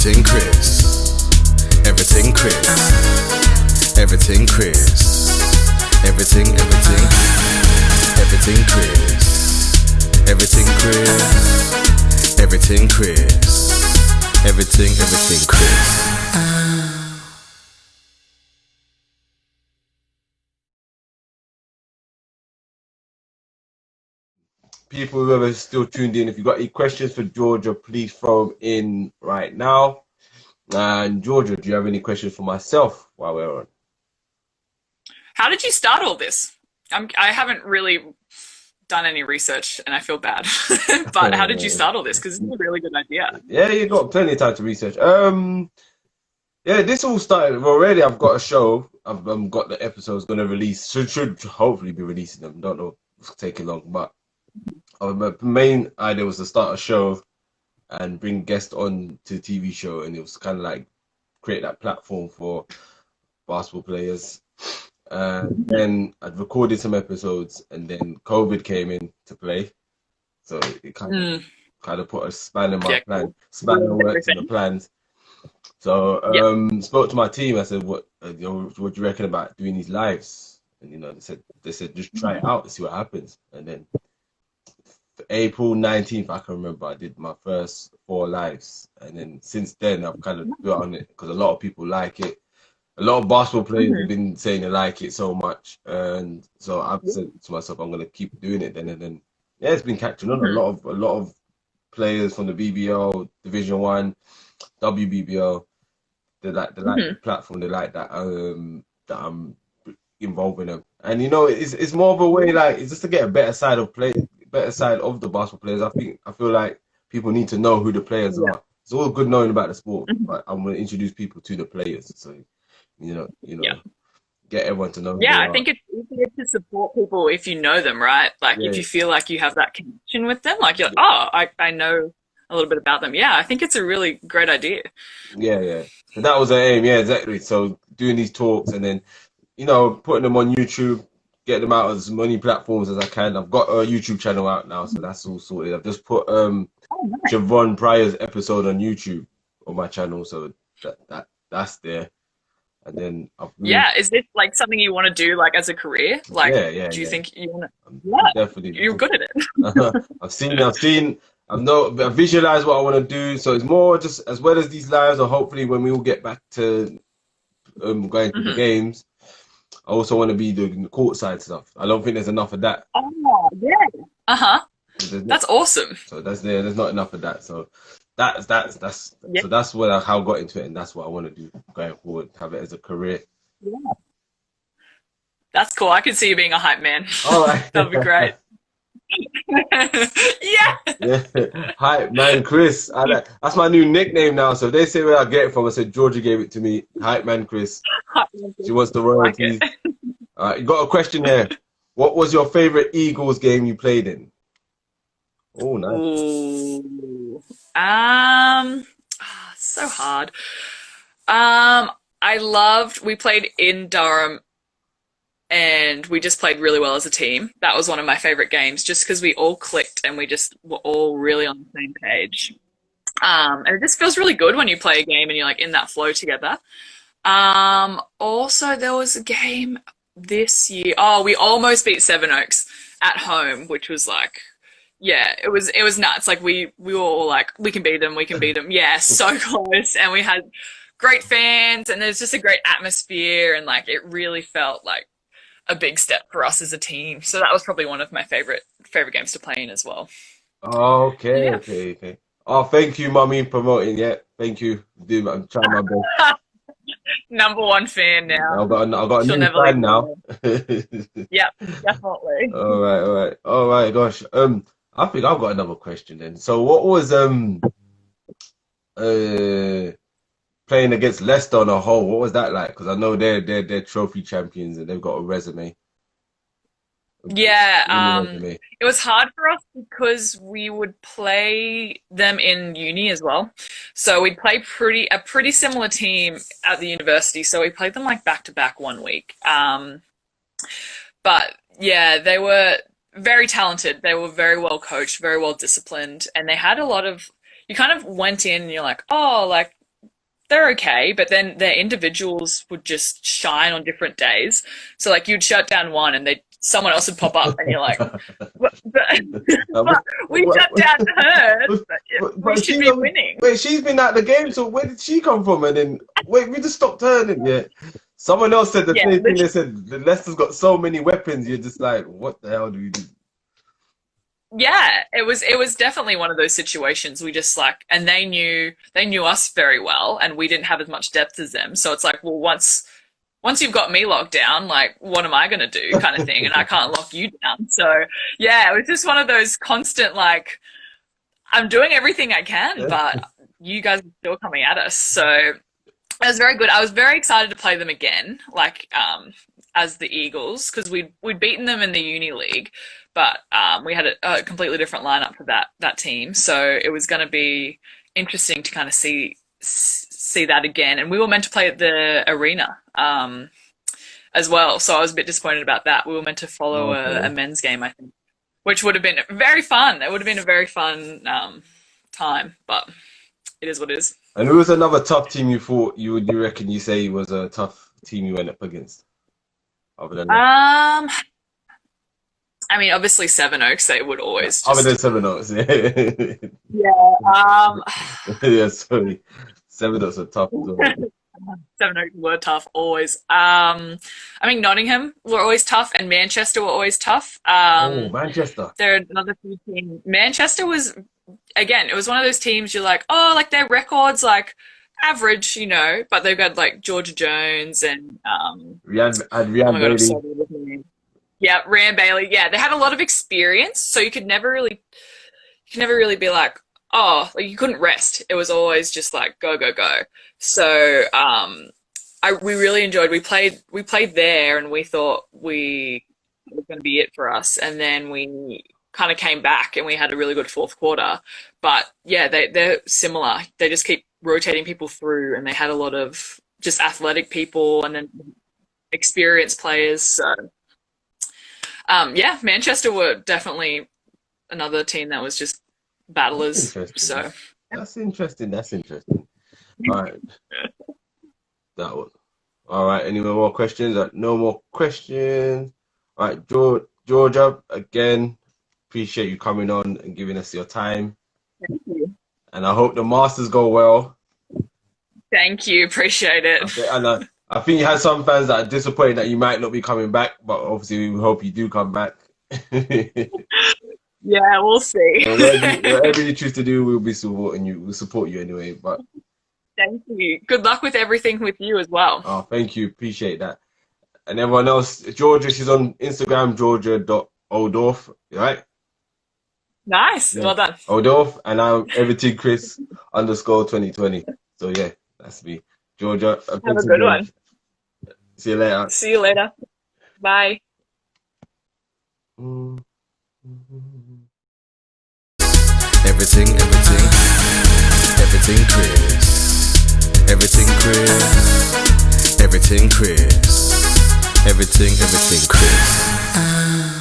Everything Chris. Everything Chris. Everything Chris. Everything Chris. Everything Chris. Everything Chris. Everything Chris. People, whoever's still tuned in, if you've got any questions for Georgia, please throw them in right now. And Georgia, do you have any questions for myself while we're on? How did you start all this? I haven't really done any research and I feel bad. But how did you start all this? Because it's a really good idea. Yeah, you got plenty of time to research. Yeah, this all started already. I've got a show. I've got the episodes going to release. Should hopefully be releasing them. Don't know if it's taking long, but my main idea was to start a show and bring guests on to the TV show, and it was kind of like create that platform for basketball players. Then I'd recorded some episodes, and then COVID came in to play, so it kind of put a span in my plan, span of works in the plans. So spoke to my team. I said, "What do you reckon about doing these lives?" And they said just try it out and see what happens. And then April 19th, I can remember I did my first 4 lives, and then since then I've kind of built on it because a lot of people like it. A lot of basketball players have been saying they like it so much, and so I've said to myself, I'm gonna keep doing it. Then and then, yeah, it's been catching on. A lot of players from the BBL, Division 1, WBBL, they like the platform. They like that that I'm involving them, and it's more of a way like it's just to get a better side of the basketball players. I feel like people need to know who the players are. It's all good knowing about the sport, but I'm going to introduce people to the players. So get everyone to know. Yeah, I think it's easier to support people if you know them, right? Like if you feel like you have that connection with them, like you're like, oh, I know a little bit about them. Yeah, I think it's a really great idea. Yeah. So that was the aim. Yeah, exactly. So doing these talks and then, putting them on YouTube, get them out as many platforms as I can. I've got a YouTube channel out now, so that's all sorted. I've just put Nice. Javon Pryor's episode on YouTube on my channel, so that's there. And then is this like something you want to do like as a career? Like, do you think you want to? Yeah, definitely. you're good at it. I've visualized what I want to do. So it's more just as well as these lives, or hopefully when we all get back to going to the games, I also want to be doing the courtside stuff. I don't think there's enough of that. Oh, yeah. That's awesome. So there's not enough of that. So that's so that's how I got into it, and that's what I want to do going forward. Have it as a career. Yeah. That's cool. I could see you being a hype man. All right. That'd be great. Yeah. Hype man Chris. That's my new nickname now. So if they say where I get it from, I said Georgia gave it to me. Hype man Chris. She wants the royalties. All right, you got a question here. What was your favorite Eagles game you played in? Oh, nice. Ooh. So hard. We played in Durham and we just played really well as a team. That was one of my favorite games just because we all clicked and we just were all really on the same page. And it just feels really good when you play a game and you're like in that flow together. Also there was a game this year. Oh, we almost beat Seven Oaks at home, which was like, yeah, it was nuts. Like we were all like, we can beat them. Yeah, so close. And we had great fans and there's just a great atmosphere and like it really felt like a big step for us as a team. So that was probably one of my favorite games to play in as well. Okay. Oh, thank you, Mummy, promoting. Yeah, thank you. Dude, I'm trying my best. Number 1 fan now. I've got a new fan now. Yep, definitely. All right, gosh. I think I've got another question then. So what was playing against Leicester on a whole, what was that like? Because I know they're trophy champions and they've got a resume. Yeah, it was hard for us because we would play them in uni as well. So we'd play a pretty similar team at the university. So we played them like back to back one week. But yeah, they were very talented. They were very well coached, very well disciplined, and they had a lot of. You kind of went in and you're like, oh, like they're okay, but then their individuals would just shine on different days. So like you'd shut down one and someone else would pop up and you're like, but we shut down hers, we should be winning. Wait, she's been at the game, so where did she come from? And then, wait, we just stopped turning, yeah. Someone else said the same thing. They said the Leicester's got so many weapons. You're just like, what the hell do we do? Yeah, it was definitely one of those situations. We just like, and they knew us very well, and we didn't have as much depth as them. So it's like, well, once you've got me locked down, like, what am I going to do, kind of thing, and I can't lock you down. So yeah, it was just one of those constant like, I'm doing everything I can, but you guys are still coming at us. So it was very good. I was very excited to play them again, like as the Eagles, because we'd beaten them in the Uni League, but we had a completely different lineup for that team. So it was going to be interesting to kind of see that again. And we were meant to play at the arena as well. So I was a bit disappointed about that. We were meant to follow a men's game, I think, which would have been very fun. It would have been a very fun time, but it is what it is. And who was another tough team you reckon you say was a tough team you went up against? Other than I mean, obviously Sevenoaks, they would always just... Other than Sevenoaks, yeah. Yeah, sorry. Sevenoaks are tough as well. Sevenoaks were tough, always. I mean, Nottingham were always tough, and Manchester were always tough. Manchester. They're another few teams. Manchester was, again, it was one of those teams you're like, oh, like their records, like, average, you know, but they've got like Georgia Jones and Ryan Bailey. Yeah, Ryan Bailey. Yeah, they had a lot of experience, so you could never really be like, oh, like you couldn't rest. It was always just like go, go, go. So we really enjoyed. We played there, and we thought it was going to be it for us, and then we kind of came back and we had a really good fourth quarter. But yeah, they're similar. They just keep rotating people through, and they had a lot of just athletic people and then experienced players. So yeah, Manchester were definitely another team that was just battlers. So that's interesting. All right. That was all right. Any more questions? No more questions. All right, Georgia, again, appreciate you coming on and giving us your time. Thank you. And I hope the Masters go well. Thank you. Appreciate it. Okay, and I think you had some fans that are disappointed that you might not be coming back, but obviously we hope you do come back. Yeah, we'll see. Whatever you choose to do, we'll be supporting you. We'll support you anyway. But thank you. Good luck with everything with you as well. Oh, thank you. Appreciate that. And everyone else, Georgia, she's on Instagram, Georgia.Ohrdorf, right? Nice. Yeah. Well done. Ohrdorf, and I'm Everyting Chris _2020. So yeah, that's me. Georgia. Have a good one. See you later. See you later. Bye. Everything Chris. Everything Chris. Everything Chris. Everything Chris.